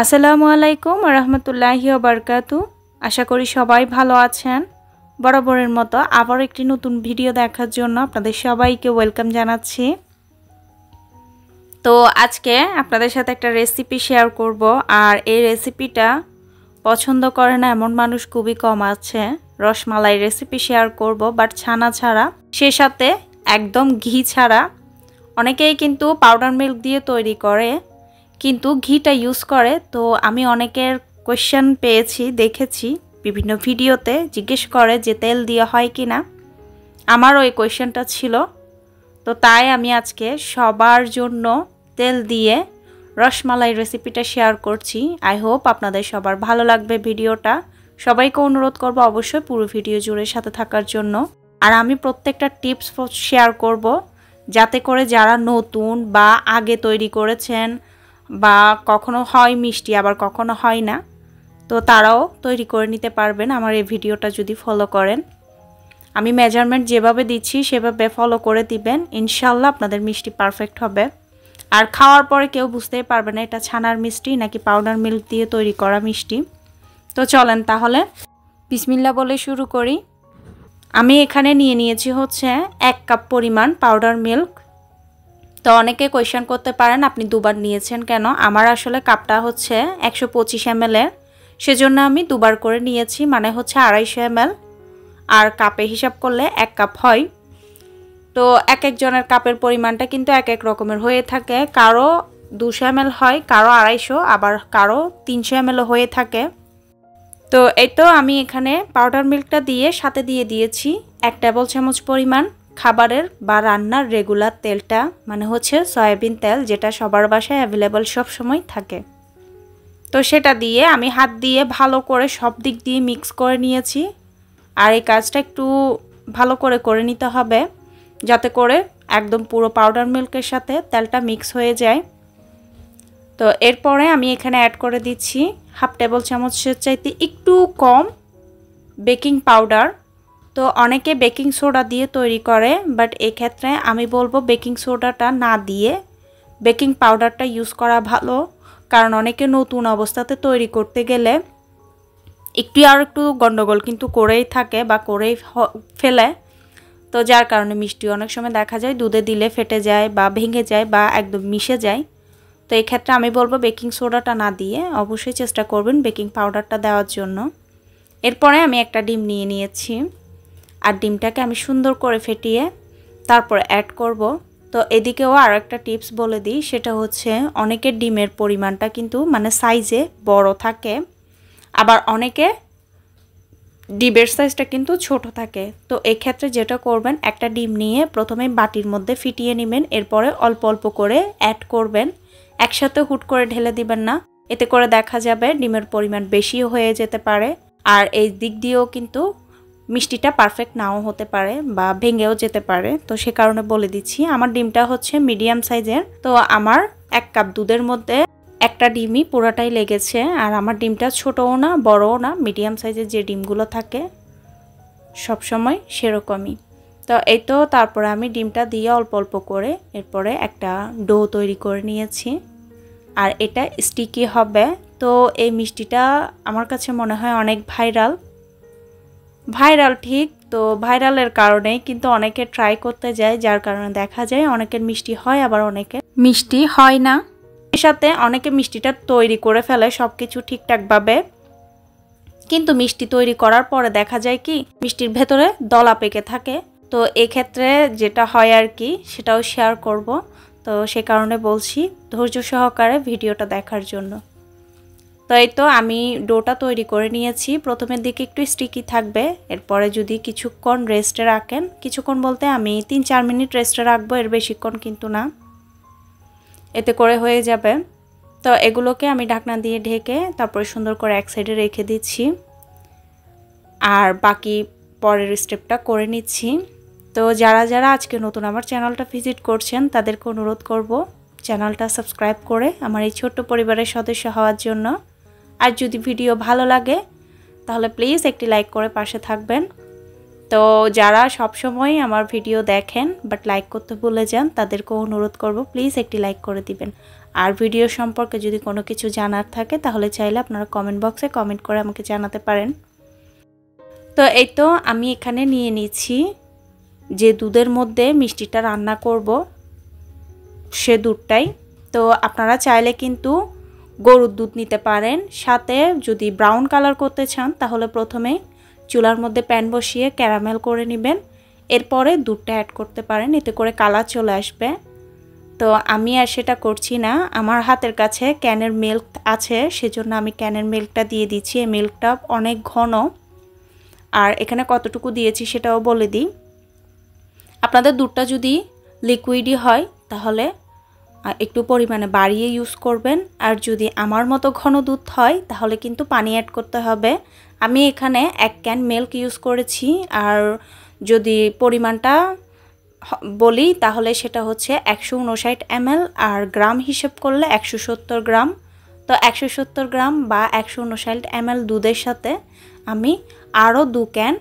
আসসালামু আলাইকুম ওয়া রাহমাতুল্লাহি ওয়া বারাকাতু। আশা করি সবাই ভালো আছেন। বরাবরের মতো আবার একটি নতুন ভিডিও দেখার জন্য আপনাদের সবাইকে ওয়েলকাম জানাচ্ছি। তো আজকে আপনাদের সাথে একটা রেসিপি শেয়ার করব, আর এই রেসিপিটা পছন্দ করে না এমন মানুষ খুবই কম আছে। রসমালাই রেসিপি শেয়ার করব, বাট ছানা ছাড়া, সে সাথে একদম ঘি ছাড়া। অনেকেই কিন্তু পাউডার মিল্ক দিয়ে তৈরি করে, কিন্তু ঘিটা ইউজ করে। তো আমি অনেকের কোয়েশ্চেন পেয়েছি, দেখেছি বিভিন্ন ভিডিওতে জিজ্ঞেস করে যে তেল দিয়ে হয় কি না। আমারও এই কোয়েশ্চেনটা ছিল, তো তাই আমি আজকে সবার জন্য তেল দিয়ে রসমালাই রেসিপিটা শেয়ার করছি। আই হোপ আপনাদের সবার ভালো লাগবে ভিডিওটা। সবাইকে অনুরোধ করব অবশ্যই পুরো ভিডিও জুড়ে সাথে থাকার জন্য। আর আমি প্রত্যেকটা টিপস শেয়ার করব, যাতে করে যারা নতুন বা আগে তৈরি করেছেন, বা কখনো হয় মিষ্টি আবার কখনো হয় না, তো তারাও তৈরি করে নিতে পারবেন আমার এই ভিডিওটা যদি ফলো করেন। আমি মেজারমেন্ট যেভাবে দিচ্ছি সেভাবে ফলো করে দিবেন, ইনশাল্লাহ আপনাদের মিষ্টি পারফেক্ট হবে। আর খাওয়ার পরে কেউ বুঝতেই পারবে না এটা ছানার মিষ্টি নাকি পাউডার মিল্ক দিয়ে তৈরি করা মিষ্টি। তো চলেন তাহলে বিসমিল্লাহ বলে শুরু করি। আমি এখানে নিয়ে নিয়েছি হচ্ছে 1 কাপ পরিমাণ পাউডার মিল্ক। তো অনেকে কোয়েশ্চেন করতে পারেন আপনি দুবার নিয়েছেন কেন। আমার আসলে কাপটা হচ্ছে 125 ml এর, সেজন্য আমি দুবার করে নিয়েছি, মানে হচ্ছে 250 ml। আর কাপে হিসাব করলে 1 কাপ হয়। তো এক একজনের কাপের পরিমাণটা কিন্তু এক এক রকমের হয়ে থাকে, কারো 200 ml হয়, কারো 250, আবার কারো 300 ml হয়ে থাকে। তো এই তো আমি এখানে পাউডার মিল্কটা দিয়ে সাথে দিয়ে দিয়েছি 1 টেবিল চামচ পরিমাণ খাবারের বা রান্নার রেগুলার তেলটা, মানে হচ্ছে সয়াবিন তেল, যেটা সবার বাসায় অ্যাভেলেবল সব সময় থাকে। তো সেটা দিয়ে আমি হাত দিয়ে ভালো করে সব দিক দিয়ে মিক্স করে নিয়েছি। আর এই কাজটা একটু ভালো করে করে নিতে হবে, যাতে করে একদম পুরো পাউডার মিল্কের সাথে তেলটা মিক্স হয়ে যায়। তো এরপরে আমি এখানে অ্যাড করে দিচ্ছি 1/2 টেবিল চামচের চাইতে একটু কম বেকিং পাউডার। তো অনেকে বেকিং সোডা দিয়ে তৈরি করে, বাট এক্ষেত্রে আমি বলবো বেকিং সোডাটা না দিয়ে বেকিং পাউডারটা ইউজ করা ভালো। কারণ অনেকে নতুন অবস্থাতে তৈরি করতে গেলে একটু গন্ডগোল কিন্তু করেই থাকে বা করেই ফেলে। তো যার কারণে মিষ্টি অনেক সময় দেখা যায় দুধে দিলে ফেটে যায় বা ভেঙে যায় বা একদম মিশে যায়। তো এই ক্ষেত্রে আমি বলবো বেকিং সোডাটা না দিয়ে অবশ্যই চেষ্টা করবেন বেকিং পাউডারটা দেওয়ার জন্য। এরপরে আমি একটা ডিম নিয়ে নিয়েছি, আর ডিমটাকে আমি সুন্দর করে ফেটিয়ে তারপর অ্যাড করব। তো এদিকেও আর একটা টিপস বলে দিই, সেটা হচ্ছে অনেকের ডিমের পরিমাণটা কিন্তু মানে সাইজে বড় থাকে, আবার অনেকে ডিমের সাইজটা কিন্তু ছোট থাকে। তো এই ক্ষেত্রে যেটা করবেন, একটা ডিম নিয়ে প্রথমে বাটির মধ্যে ফিটিয়ে নেবেন, এরপরে অল্প অল্প করে অ্যাড করবেন, একসাথে হুট করে ঢেলে দিবেন না। এতে করে দেখা যাবে ডিমের পরিমাণ বেশিও হয়ে যেতে পারে, আর এই দিক দিয়েও কিন্তু মিষ্টিটা পারফেক্ট নাও হতে পারে বা ভেঙেও যেতে পারে। তো সে কারণে বলে দিচ্ছি, আমার ডিমটা হচ্ছে মিডিয়াম সাইজের। তো আমার 1 কাপ দুধের মধ্যে একটা ডিমই পুরোটাই লেগেছে। আর আমার ডিমটা ছোটও না বড়ও না, মিডিয়াম সাইজের যে ডিমগুলো থাকে সব সময় সেরকমই। তো এই তো তারপরে আমি ডিমটা দিয়ে অল্প অল্প করে এরপরে একটা ডো তৈরি করে নিয়েছি, আর এটা স্টিকি হবে। তো এই মিষ্টিটা আমার কাছে মনে হয় অনেক ভাইরাল ঠিক। তো ভাইরালের কারণেই কিন্তু অনেকে ট্রাই করতে যায়, যার কারণে দেখা যায় অনেকের মিষ্টি হয় আবার অনেকের মিষ্টি হয় না। এর সাথে অনেকে মিষ্টিটা তৈরি করে ফেলে সবকিছু ঠিকঠাকভাবে, কিন্তু মিষ্টি তৈরি করার পরে দেখা যায় কি মিষ্টির ভেতরে দলা পেকে থাকে। তো এক্ষেত্রে যেটা হয় আর কি সেটাও শেয়ার করব। তো সে কারণে বলছি ধৈর্য সহকারে ভিডিওটা দেখার জন্য। তো এই তো আমি ডোটা তৈরি করে নিয়েছি। প্রথমের দিকে একটু স্টিকি থাকবে, এরপরে যদি কিছুক্ষণ রেস্টে রাখেন, কিছুক্ষণ বলতে আমি 3-4 মিনিট রেস্টে রাখবো, এর বেশিক্ষণ কিন্তু না, এতে করে হয়ে যাবে। তো এগুলোকে আমি ঢাকনা দিয়ে ঢেকে তারপরে সুন্দর করে এক সাইডে রেখে দিচ্ছি, আর বাকি পরের স্টেপটা করে নিচ্ছি। তো যারা যারা আজকে নতুন আমার চ্যানেলটা ভিজিট করছেন তাদেরকে অনুরোধ করব চ্যানেলটা সাবস্ক্রাইব করে আমার এই ছোট্ট পরিবারের সদস্য হওয়ার জন্য। আর যদি ভিডিও ভালো লাগে তাহলে প্লিজ একটি লাইক করে পাশে থাকবেন। তো যারা সব সময় আমার ভিডিও দেখেন বাট লাইক করতে ভুলে যান, তাদেরকে অনুরোধ করব প্লিজ একটি লাইক করে দিবেন। আর ভিডিও সম্পর্কে যদি কোনো কিছু জানার থাকে তাহলে চাইলে আপনারা কমেন্ট বক্সে কমেন্ট করে আমাকে জানাতে পারেন। তো এই তো আমি এখানে নিয়ে নিচ্ছি যে দুধের মধ্যে মিষ্টিটা রান্না করব সে দুধটাই। তো আপনারা চাইলে কিন্তু গরুর দুধ নিতে পারেন। সাথে যদি ব্রাউন কালার করতে চান তাহলে প্রথমে চুলার মধ্যে প্যান বসিয়ে ক্যারামেল করে নেবেন, এরপরে দুধটা অ্যাড করতে পারেন, এতে করে কালার চলে আসবে। তো আমি আর সেটা করছি না, আমার হাতের কাছে ক্যানের মিল্ক আছে সেজন্য আমি ক্যানের মিল্কটা দিয়ে দিচ্ছি। এই মিল্কটা অনেক ঘন, আর এখানে কতটুকু দিয়েছি সেটাও বলে দিই। আপনাদের দুধটা যদি লিকুইডই হয় তাহলে একটু পরিমাণে বাড়িয়ে ইউজ করবেন, আর যদি আমার মতো ঘন দুধ হয় তাহলে কিন্তু পানি অ্যাড করতে হবে। আমি এখানে 1 ক্যান মিল্ক ইউজ করেছি, আর যদি পরিমাণটা বলি তাহলে সেটা হচ্ছে 159 ml, আর গ্রাম হিসেব করলে 170 গ্রাম। তো 170 গ্রাম বা 159 ml দুধের সাথে আমি আরও 2 ক্যান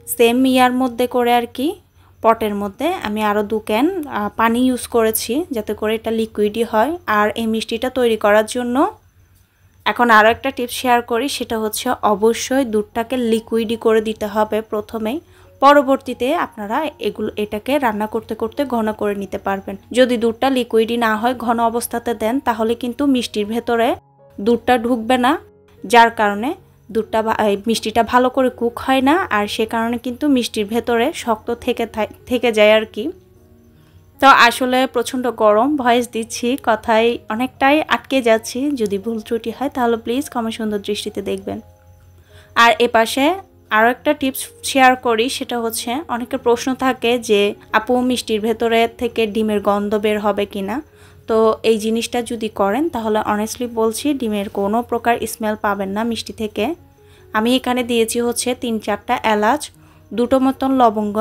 সেম ইয়ার মধ্যে করে আর কি পটের মধ্যে আমি আরও 2 ক্যান পানি ইউজ করেছি যাতে করে এটা লিকুইডই হয়। আর এই মিষ্টিটা তৈরি করার জন্য এখন আরও একটা টিপস শেয়ার করি, সেটা হচ্ছে অবশ্যই দুধটাকে লিকুইডই করে দিতে হবে প্রথমেই, পরবর্তীতে আপনারা এটাকে রান্না করতে করতে ঘন করে নিতে পারবেন। যদি দুধটা লিকুইডই না হয় ঘন অবস্থাতে দেন তাহলে কিন্তু মিষ্টির ভেতরে দুধটা ঢুকবে না, যার কারণে মিষ্টিটা ভালো করে কুক হয় না, আর সে কারণে কিন্তু মিষ্টির ভেতরে শক্ত থেকে যায় আর কি। তো আসলে প্রচণ্ড গরম, ভয়েস দিচ্ছি, কথায় অনেকটাই আটকে যাচ্ছি, যদি ভুল ত্রুটি হয় তাহলে প্লিজ ক্ষমা সুন্দর দৃষ্টিতে দেখবেন। আর এপাশে আরও একটা টিপস শেয়ার করি, সেটা হচ্ছে অনেকের প্রশ্ন থাকে যে আপু মিষ্টির ভেতরে থেকে ডিমের গন্ধ বের হবে কিনা। তো এই জিনিসটা যদি করেন তাহলে অনেস্টলি বলছি ডিমের কোনো প্রকার স্মেল পাবেন না মিষ্টি থেকে। আমি এখানে দিয়েছি হচ্ছে 3-4টা এলাচ, 2টো মতন লবঙ্গ,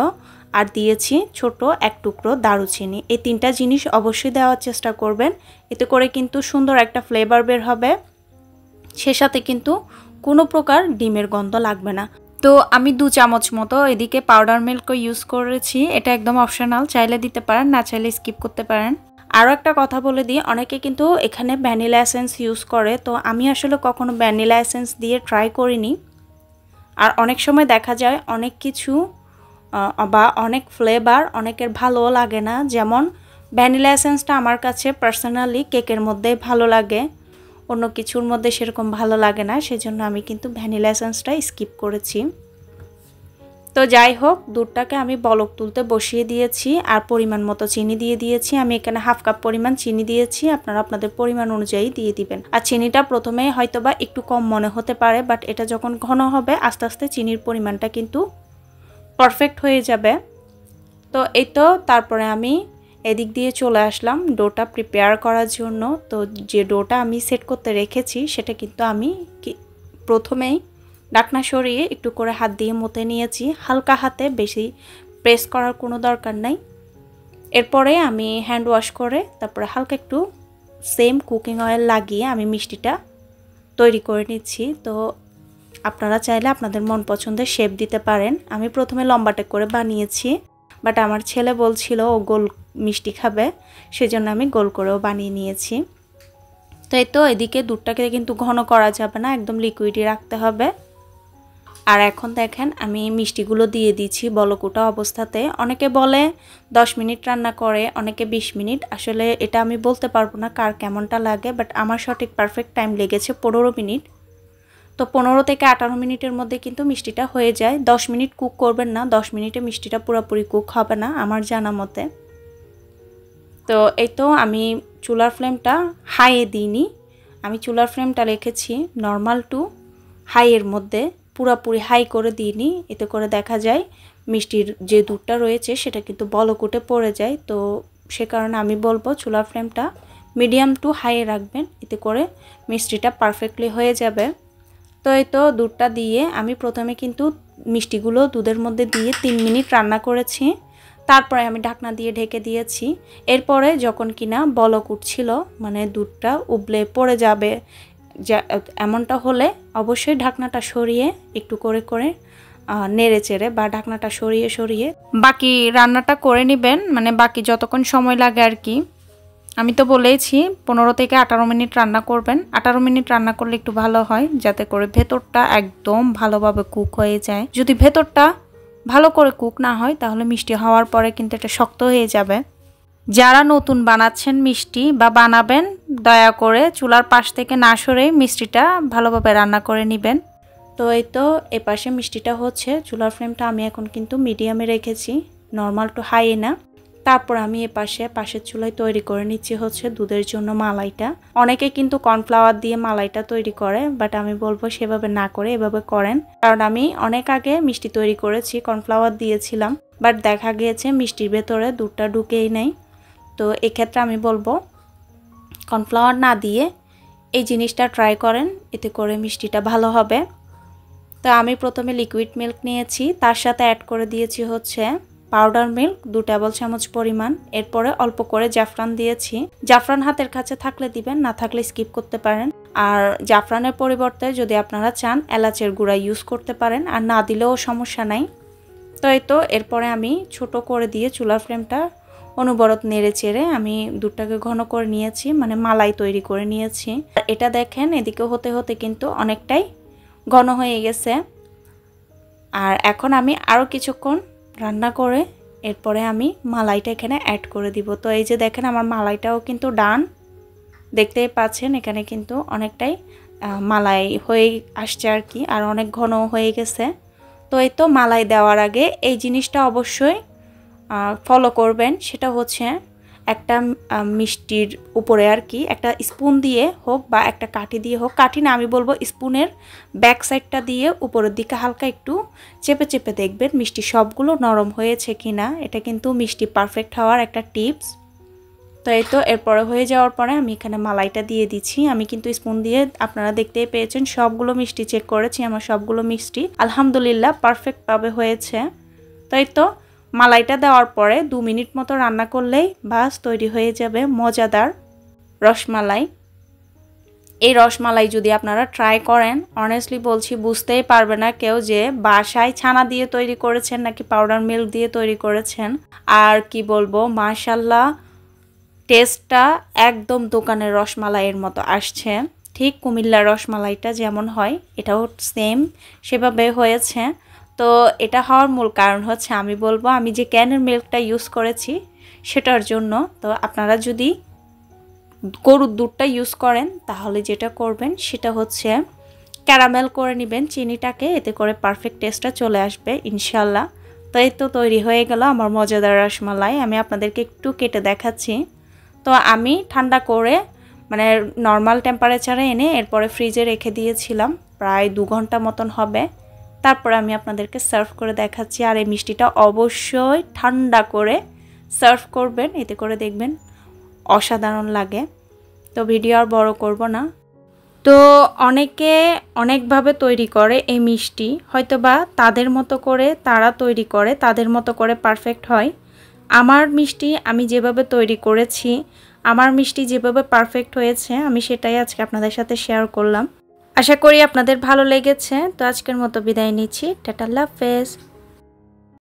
আর দিয়েছি ছোট 1 টুকরো দারুচিনি। এই 3টা জিনিস অবশ্যই দেওয়ার চেষ্টা করবেন, এতে করে কিন্তু সুন্দর একটা ফ্লেভার বের হবে, সে সাথে কিন্তু কোনো প্রকার ডিমের গন্ধ লাগবে না। তো আমি 2 চামচ মতো এদিকে পাউডার মিল্কও ইউজ করেছি, এটা একদম অপশনাল, চাইলে দিতে পারেন, না চাইলে স্কিপ করতে পারেন। আরও একটা কথা বলে দিই, অনেকে কিন্তু এখানে ভ্যানিলা এসেন্স ইউজ করে, তো আমি আসলে কখনো ভ্যানিলা এসেন্স দিয়ে ট্রাই করিনি। আর অনেক সময় দেখা যায় অনেক কিছু বা অনেক ফ্লেভার অনেকের ভালোও লাগে না, যেমন ভ্যানিলা এসেন্সটা আমার কাছে পার্সোনালি কেকের মধ্যে ভালো লাগে, অন্য কিছুর মধ্যে সেরকম ভালো লাগে না, সেজন্য আমি কিন্তু ভ্যানিলা এসেন্সটা স্কিপ করেছি। তো যাই হোক, দুধটাকে আমি বলক তুলতে বসিয়ে দিয়েছি, আর পরিমাণ মতো চিনি দিয়ে দিয়েছি। আমি এখানে 1/2 কাপ পরিমাণ চিনি দিয়েছি, আপনারা আপনাদের পরিমাণ অনুযায়ী দিয়ে দিবেন। আর চিনিটা প্রথমে হয়তোবা একটু কম মনে হতে পারে, বাট এটা যখন ঘন হবে আস্তে আস্তে চিনির পরিমাণটা কিন্তু পারফেক্ট হয়ে যাবে। তো এই তো তারপরে আমি এদিক দিয়ে চলে আসলাম ডোটা প্রিপেয়ার করার জন্য। তো যে ডোটা আমি সেট করতে রেখেছি সেটা কিন্তু আমি প্রথমেই ঢাকনা সরিয়ে একটু করে হাত দিয়ে মতে নিয়েছি, হালকা হাতে, বেশি প্রেস করার কোনো দরকার নাই। এরপরে আমি হ্যান্ড ওয়াশ করে তারপরে হালকা একটু সেম কুকিং অয়েল লাগিয়ে আমি মিষ্টিটা তৈরি করে নিচ্ছি। তো আপনারা চাইলে আপনাদের মন পছন্দের শেপ দিতে পারেন। আমি প্রথমে লম্বাটে করে বানিয়েছি, বাট আমার ছেলে বলছিল ও গোল মিষ্টি খাবে, সেজন্য আমি গোল করেও বানিয়ে নিয়েছি। তো এই তো এদিকে দুধটাকে কিন্তু ঘন করা যাবে না, একদম লিকুইডই রাখতে হবে। আর এখন দেখেন আমি মিষ্টিগুলো দিয়ে দিচ্ছি বলকুটা অবস্থাতে। অনেকে বলে 10 মিনিট রান্না করে, অনেকে 20 মিনিট। আসলে এটা আমি বলতে পারবো না কার কেমনটা লাগে, বাট আমার সঠিক পারফেক্ট টাইম লেগেছে 15 মিনিট। তো 15 থেকে 18 মিনিটের মধ্যে কিন্তু মিষ্টিটা হয়ে যায়। 10 মিনিট কুক করবেন না, 10 মিনিটে মিষ্টিটা পুরোপুরি কুক হবে না আমার জানা মতে। তো এই তো আমি চুলার ফ্লেমটা হাইয়ে দিইনি, আমি চুলার ফ্লেমটা রেখেছি নর্মাল টু হাইয়ের মধ্যে, পুরোপুরি হাই করে দিইনি। এতে করে দেখা যায় মিষ্টির যে দুধটা রয়েছে সেটা কিন্তু বলকুটে পড়ে যায়। তো সে কারণে আমি বলবো চুলার ফ্লেমটা মিডিয়াম টু হাইয়ে রাখবেন, এতে করে মিষ্টিটা পারফেক্টলি হয়ে যাবে। তো এই তো দুধটা দিয়ে আমি প্রথমে কিন্তু মিষ্টিগুলো দুধের মধ্যে দিয়ে 3 মিনিট রান্না করেছি, তারপরে আমি ঢাকনা দিয়ে ঢেকে দিয়েছি। এরপরে যখন কিনা বলক উঠছিল, মানে দুধটা উবলে পড়ে যাবে, এমনটা হলে অবশ্যই ঢাকনাটা সরিয়ে একটু করে করে নেড়ে চেড়ে বা ঢাকনাটা সরিয়ে সরিয়ে বাকি রান্নাটা করে নেবেন, মানে বাকি যতক্ষণ সময় লাগে আর কি। আমি তো বলেইছি 15 থেকে 18 মিনিট রান্না করবেন। 18 মিনিট রান্না করলে একটু ভালো হয়, যাতে করে ভেতরটা একদম ভালোভাবে কুক হয়ে যায়। যদি ভেতরটা ভালো করে কুক না হয় তাহলে মিষ্টি হওয়ার পরে কিন্তু এটা শক্ত হয়ে যাবে। যারা নতুন বানাচ্ছেন মিষ্টি বা বানাবেন, দয়া করে চুলার পাশ থেকে না সরে মিষ্টিটা ভালোভাবে রান্না করে নেবেন। তো এই তো এপাশে মিষ্টিটা হচ্ছে, চুলার ফ্লেমটা আমি এখন কিন্তু মিডিয়ামে রেখেছি, নর্মাল টু হাই না। তারপর আমি পাশের চুলায় তৈরি করে নিচ্ছি হচ্ছে দুধের জন্য মালাইটা। অনেকে কিন্তু কর্নফ্লাওয়ার দিয়ে মালাইটা তৈরি করে, বাট আমি বলবো সেভাবে না করে এভাবে করেন। কারণ আমি অনেক আগে মিষ্টি তৈরি করেছি, কর্নফ্লাওয়ার দিয়েছিলাম, বাট দেখা গিয়েছে মিষ্টির ভেতরে দুধটা ঢুকেই নেই। তো এক্ষেত্রে আমি বলবো কর্নফ্লাওয়ার না দিয়ে এই জিনিসটা ট্রাই করেন, এতে করে মিষ্টিটা ভালো হবে। তো আমি প্রথমে লিকুইড মিল্ক নিয়েছি, তার সাথে অ্যাড করে দিয়েছি হচ্ছে পাউডার মিল্ক 2 টেবিল চামচ পরিমাণ। এরপরে অল্প করে জাফরান দিয়েছি। জাফরান হাতের কাছে থাকলে দিবেন, না থাকলে স্কিপ করতে পারেন। আর জাফরানের পরিবর্তে যদি আপনারা চান এলাচের গুঁড়া ইউজ করতে পারেন, আর না দিলেও সমস্যা নাই। তো এই তো এরপরে আমি ছোট করে দিয়ে চুলার ফ্লেমটা অনবরত নেড়ে চেড়ে আমি দুধটাকে ঘন করে নিয়েছি, মানে মালাই তৈরি করে নিয়েছি। আর এটা দেখেন এদিকে হতে হতে কিন্তু অনেকটাই ঘন হয়ে গেছে। আর এখন আমি আরও কিছুক্ষণ রান্না করে এরপরে আমি মালাইটা এখানে অ্যাড করে দিব। তো এই যে দেখেন আমার মালাইটাও কিন্তু ডান, দেখতেই পাচ্ছেন এখানে কিন্তু অনেকটাই মালাই হয়ে আসছে আর কি, আর অনেক ঘন হয়ে গেছে। তো এই তো মালাই দেওয়ার আগে এই জিনিসটা অবশ্যই ফলো করবেন, সেটা হচ্ছে একটা মিষ্টির উপরে আর কি একটা স্পুন দিয়ে হোক বা একটা কাঠি দিয়ে হোক, কাঠি না আমি বলবো স্পুনের ব্যাক সাইডটা দিয়ে উপরের দিকে হালকা একটু চেপে চেপে দেখবেন মিষ্টি সবগুলো নরম হয়েছে কিনা। এটা কিন্তু মিষ্টি পারফেক্ট হওয়ার একটা টিপস। তো এই তো এরপরে হয়ে যাওয়ার পরে আমি এখানে মালাইটা দিয়ে দিচ্ছি। আমি কিন্তু স্পুন দিয়ে আপনারা দেখতেই পেয়েছেন সবগুলো মিষ্টি চেক করেছি, আমার সবগুলো মিষ্টি আলহামদুলিল্লাহ পারফেক্টভাবে হয়েছে। তো এই তো মালাইটা দেওয়ার পরে 2 মিনিট মতো রান্না করলেই বাস তৈরি হয়ে যাবে মজাদার রসমালাই। এই রসমালাই যদি আপনারা ট্রাই করেন, অনেস্টলি বলছি বুঝতেই পারবে না কেউ যে বাসায় ছানা দিয়ে তৈরি করেছেন নাকি পাউডার মিল্ক দিয়ে তৈরি করেছেন। আর কি বলবো, মাশাআল্লাহ টেস্টটা একদম দোকানের রসমালাইয়ের মতো আসছে। ঠিক কুমিল্লার রসমালাইটা যেমন হয় এটাও সেম সেভাবে হয়েছে। তো এটা হওয়ার মূল কারণ হচ্ছে আমি বলবো আমি যে ক্যানের মিল্কটা ইউজ করেছি সেটার জন্য। তো আপনারা যদি গরুর দুধটা ইউজ করেন তাহলে যেটা করবেন সেটা হচ্ছে ক্যারামেল করে নেবেন চিনিটাকে, এতে করে পারফেক্ট টেস্টটা চলে আসবে ইনশাল্লাহ। তো এই তো তৈরি হয়ে গেল আমার মজাদার রসমালাই। আমি আপনাদেরকে একটু কেটে দেখাচ্ছি। তো আমি ঠান্ডা করে মানে নর্মাল টেম্পারেচারে এনে এরপরে ফ্রিজে রেখে দিয়েছিলাম, প্রায় 2 ঘন্টা মতন হবে। তারপরে আমি আপনাদেরকে সার্ভ করে দেখাচ্ছি। আর এই মিষ্টিটা অবশ্যই ঠান্ডা করে সার্ভ করবেন, এতে করে দেখবেন অসাধারণ লাগে। তো ভিডিও আর বড় করব না। তো অনেকে অনেকভাবে তৈরি করে এই মিষ্টি, হয়তোবা তাদের মতো করে তারা তৈরি করে, তাদের মতো করে পারফেক্ট হয়। আমার মিষ্টি আমি যেভাবে তৈরি করেছি, আমার মিষ্টি যেভাবে পারফেক্ট হয়েছে আমি সেটাই আজকে আপনাদের সাথে শেয়ার করলাম। আশা করি আপনাদের ভালো লেগেছে। তো আজকের মতো বিদায় নিচ্ছি। টাটা, আল্লাহ হাফেজ।